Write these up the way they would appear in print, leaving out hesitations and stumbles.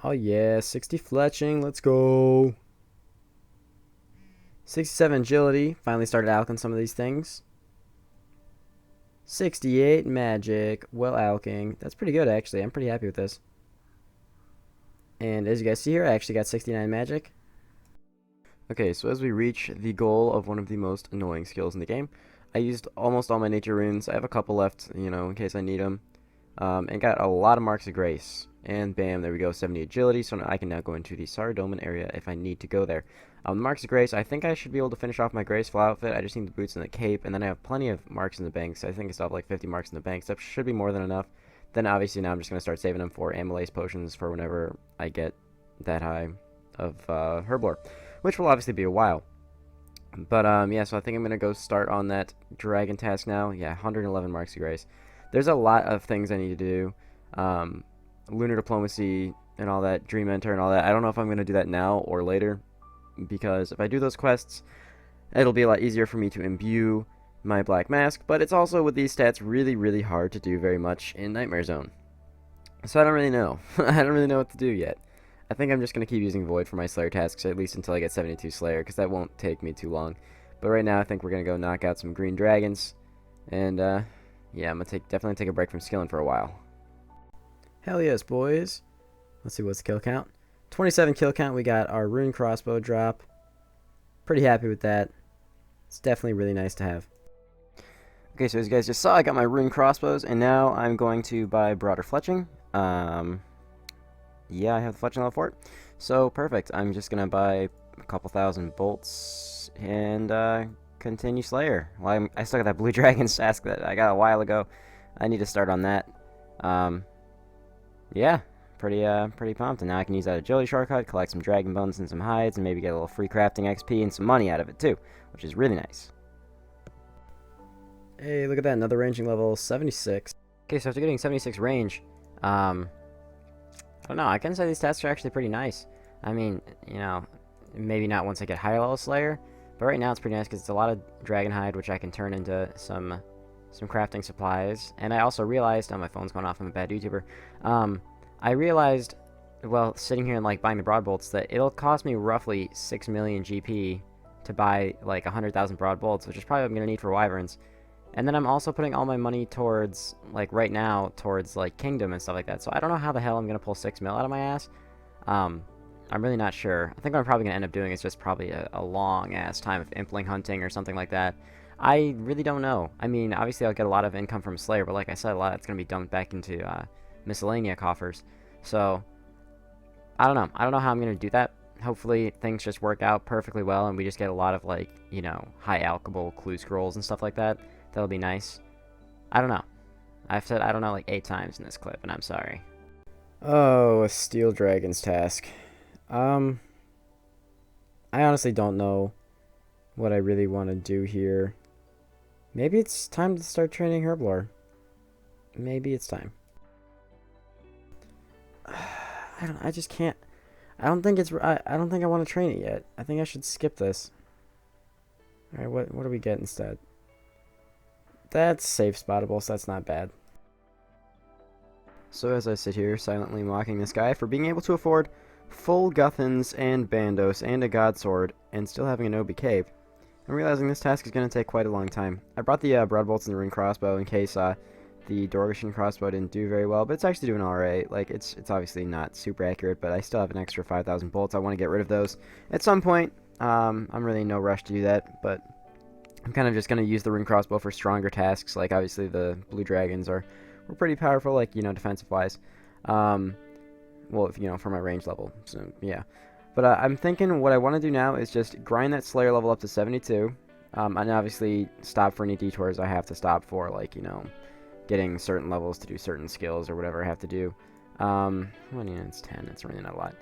Oh yeah, 60 fletching, let's go. 67 agility, finally started alching some of these things. 68 magic, well alching. That's pretty good actually, I'm pretty happy with this. And as you guys see here, I actually got 69 magic. Okay, so as we reach the goal of one of the most annoying skills in the game, I used almost all my nature runes. I have a couple left, in case I need them. And got a lot of marks of grace. And bam, there we go, 70 agility, so I can now go into the Saradomin area if I need to go there. Marks of grace, I think I should be able to finish off my graceful outfit. I just need the boots and the cape, and then I have plenty of marks in the bank, so I think I still have like 50 marks in the bank, so that should be more than enough. Then obviously now I'm just going to start saving them for amylase potions for whenever I get that high of herblore, which will obviously be a while. But yeah, so I think I'm going to go start on that dragon task now. Yeah, 111 marks of grace. There's a lot of things I need to do. Lunar diplomacy and all that, dream enter and all that. I don't know if I'm going to do that now or later, because if I do those quests, it'll be a lot easier for me to imbue my black mask, but it's also, with these stats, really hard to do very much in Nightmare Zone. So I don't really know. I don't really know what to do yet. I think I'm just going to keep using Void for my Slayer tasks, at least until I get 72 Slayer, because that won't take me too long. But right now I think we're going to go knock out some green dragons, and yeah, I'm going to definitely take a break from skilling for a while. Hell yes, boys. Let's see, what's the kill count? 27 kill count. We got our rune crossbow drop. Pretty happy with that. It's definitely really nice to have. Okay, so as you guys just saw, I got my rune crossbows, and now I'm going to buy broader fletching. Yeah, I have the fletching level for it. So, perfect. I'm just going to buy a couple thousand bolts and continue Slayer. Well, I still got that blue dragon task that I got a while ago. I need to start on that. Yeah, pretty pumped. And now I can use that agility shortcut, collect some dragon bones and some hides, and maybe get a little free crafting XP and some money out of it too, which is really nice. Hey, look at that, another ranging level, 76. Okay, so after getting 76 range, I don't know, I can say these stats are actually pretty nice. I mean, maybe not once I get higher level Slayer, but right now it's pretty nice because it's a lot of dragon hide, which I can turn into some crafting supplies. And I also realized, oh, my phone's going off, I'm a bad YouTuber. I realized, well, sitting here and like buying the broad bolts, that it'll cost me roughly 6 million GP to buy like 100,000 broad bolts, which is probably what I'm going to need for wyverns. And then I'm also putting all my money towards, like right now, towards like kingdom and stuff like that. So I don't know how the hell I'm going to pull 6 mil out of my ass. I'm really not sure. I think what I'm probably going to end up doing is just probably a long ass time of impling hunting or something like that. I really don't know. I mean, obviously I'll get a lot of income from Slayer, but like I said, a lot of it's going to be dumped back into miscellanea coffers. So I don't know. I don't know how I'm going to do that. Hopefully things just work out perfectly well and we just get a lot of like, high alchable clue scrolls and stuff like that. That'll be nice. I don't know. I've said I don't know like 8 times in this clip, and I'm sorry. Oh, a Steel Dragon's task. I honestly don't know what I really want to do here. Maybe it's time to start training Herblore. Maybe it's time. I just can't. I don't think I want to train it yet. I think I should skip this. Alright, what do we get instead? That's safe spottable, so that's not bad. So as I sit here silently mocking this guy for being able to afford full Guthans and Bandos and a God Sword and still having an Obi Cape, I'm realizing this task is going to take quite a long time. I brought the broad bolts and the rune crossbow in case the Dorgashian crossbow didn't do very well, but it's actually doing alright. Like, it's obviously not super accurate, but I still have an extra 5,000 bolts. I want to get rid of those at some point. I'm really in no rush to do that, but I'm kind of just going to use the rune crossbow for stronger tasks. Like, obviously the blue dragons were pretty powerful, like, defensive wise. Well, for my range level, so yeah. But I'm thinking what I want to do now is just grind that Slayer level up to 72, and obviously stop for any detours I have to stop for, like, getting certain levels to do certain skills or whatever I have to do. Well, it's 10, it's really not a lot.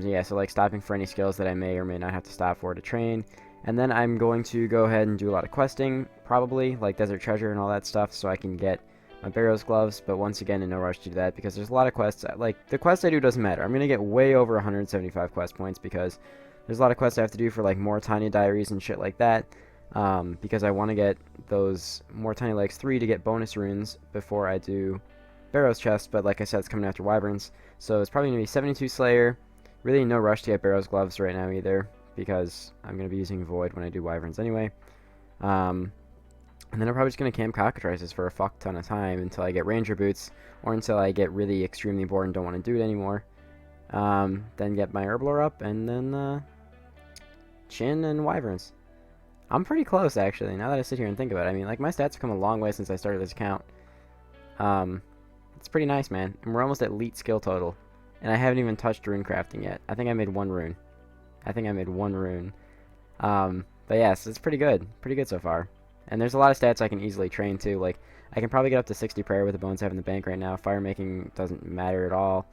Yeah, so like stopping for any skills that I may or may not have to stop for to train. And then I'm going to go ahead and do a lot of questing, probably, like Desert Treasure and all that stuff, so I can get my Barrow's Gloves, but once again, in no rush to do that, because there's a lot of quests. Like, the quest I do doesn't matter. I'm going to get way over 175 quest points, because there's a lot of quests I have to do for, like, more Tiny Diaries and shit like that, because I want to get those more Tiny Legs 3 to get bonus runes before I do Barrow's chest, but like I said, it's coming after Wyverns. So it's probably going to be 72 Slayer. Really no rush to get Barrow's gloves right now either, because I'm going to be using Void when I do Wyverns anyway. And then I'm probably just going to camp Cockatrices for a fuck ton of time until I get Ranger Boots, or until I get really extremely bored and don't want to do it anymore. Then get my Herblore up, and then Chin and Wyverns. I'm pretty close, actually, now that I sit here and think about it. I mean, like, my stats have come a long way since I started this account. It's pretty nice, man. And we're almost at elite skill total. And I haven't even touched rune crafting yet. I think I made one rune. But yes, it's pretty good. Pretty good so far. And there's a lot of stats I can easily train, too. Like, I can probably get up to 60 prayer with the bones I have in the bank right now. Fire making doesn't matter at all.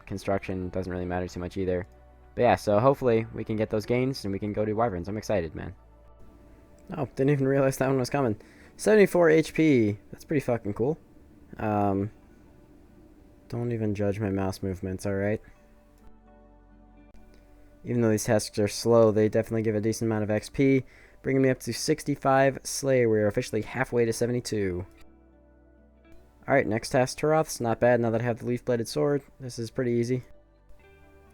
Construction doesn't really matter too much either. But yeah, so hopefully we can get those gains and we can go to Wyverns. I'm excited, man. Oh, didn't even realize that one was coming. 74 HP. That's pretty fucking cool. Don't even judge my mouse movements, alright? Even though these tasks are slow, they definitely give a decent amount of XP, bringing me up to 65 Slayer. We're officially halfway to 72. Alright, next task, Turoth's. Not bad now that I have the leaf-bladed sword. This is pretty easy.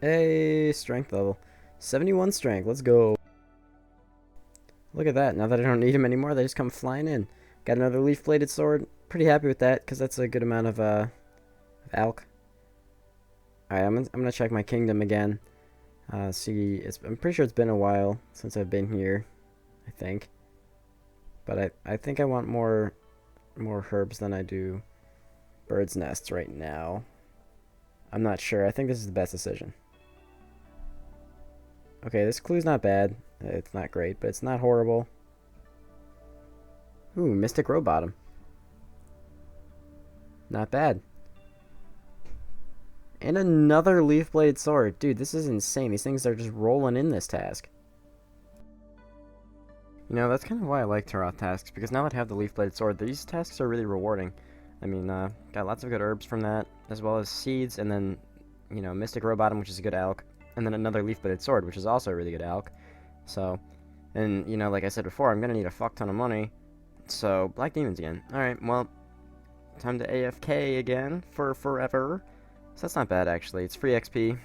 Hey, strength level. 71 strength, let's go. Look at that, now that I don't need them anymore, they just come flying in. Got another leaf-bladed sword. Pretty happy with that, because that's a good amount of alk. Alright, I'm gonna check my kingdom again. See, I'm pretty sure it's been a while since I've been here, I think. But I think I want more herbs than I do birds' nests right now. I'm not sure. I think this is the best decision. Okay, this clue's not bad. It's not great, but it's not horrible. Ooh, Mystic Rowbottom. Not bad. And another leaf-bladed sword. Dude, this is insane. These things are just rolling in this task. You know, that's kind of why I like Turoth tasks, because now that I have the leaf-bladed sword, these tasks are really rewarding. I mean, got lots of good herbs from that, as well as seeds, and then, you know, Mystic Rowbottom, which is a good alk, and then another leaf-bladed sword, which is also a really good alk. So, and, you know, like I said before, I'm gonna need a fuck ton of money. So, Black Demons again. Alright, well, time to AFK again for forever. So that's not bad, actually. It's free XP.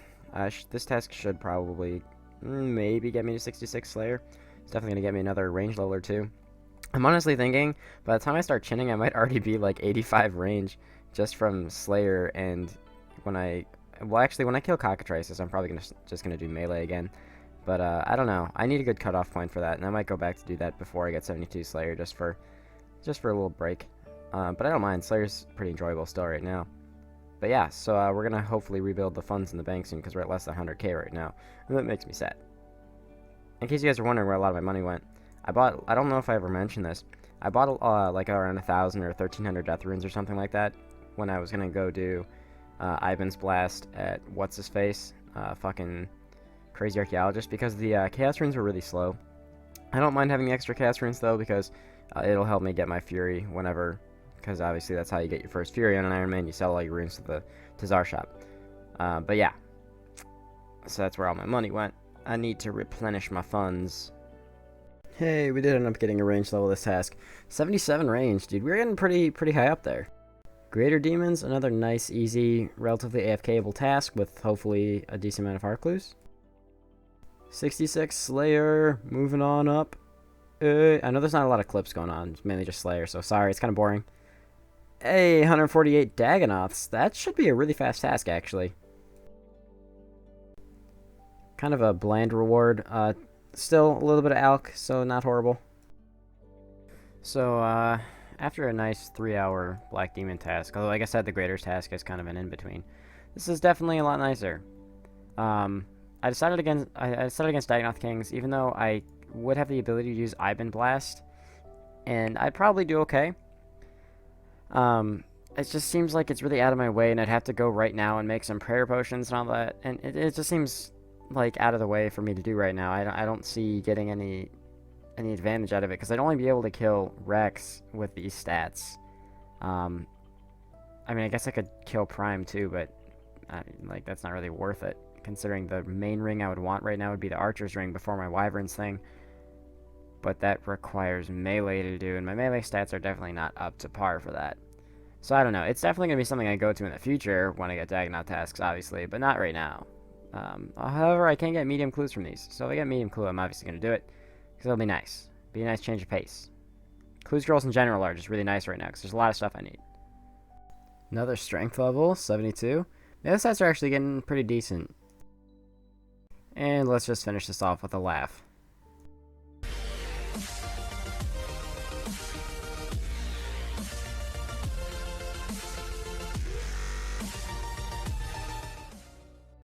This task should probably maybe get me to 66 Slayer. It's definitely going to get me another range level or two. I'm honestly thinking, by the time I start chinning, I might already be like 85 range just from Slayer, and when I kill Cockatrices, I'm probably just going to do melee again. But I don't know. I need a good cutoff point for that, and I might go back to do that before I get 72 Slayer just for a little break. But I don't mind. Slayer's pretty enjoyable still right now. But yeah, so we're going to hopefully rebuild the funds in the bank soon, because we're at less than 100k right now, and that makes me sad. In case you guys are wondering where a lot of my money went, I don't know if I ever mentioned this, I bought like around 1,000 or 1,300 death runes or something like that when I was going to go do Ivan's Blast at what's-his-face, fucking Crazy Archaeologist, because the chaos runes were really slow. I don't mind having the extra chaos runes though, because it'll help me get my Fury whenever, because obviously that's how you get your first Fury on an Ironman. You sell all your runes to the Czar shop. But yeah, so that's where all my money went. I need to replenish my funds. Hey, we did end up getting a range level this task. 77 range, dude. We're getting pretty high up there. Greater Demons, another nice, easy, relatively AFK-able task with hopefully a decent amount of heart clues. 66 Slayer, moving on up. I know there's not a lot of clips going on, it's mainly just Slayer, so sorry, it's kind of boring. Hey, 148 Dagonoths. That should be a really fast task, actually. Kind of a bland reward. Still a little bit of alk, so not horrible. So, after a nice 3-hour Black Demon task, although like I said, the Greater's task is kind of an in-between, this is definitely a lot nicer. I decided against Dagonoth Kings, even though I would have the ability to use Ivan Blast, and I'd probably do okay. It just seems like it's really out of my way, and I'd have to go right now and make some prayer potions and all that, and it just seems like out of the way for me to do right now. I don't see getting any advantage out of it, because I'd only be able to kill Rex with these stats. I mean, I guess I could kill Prime too, but like that's not really worth it, considering the main ring I would want right now would be the Archer's ring before my Wyverns thing. But that requires melee to do, and my melee stats are definitely not up to par for that. So I don't know. It's definitely going to be something I go to in the future when I get Dagonaut tasks, obviously, but not right now. However, I can get medium clues from these. So if I get medium clue, I'm obviously going to do it because it'll be nice. Be a nice change of pace. Clue scrolls in general are just really nice right now because there's a lot of stuff I need. Another strength level, 72. The other stats are actually getting pretty decent. And let's just finish this off with a laugh.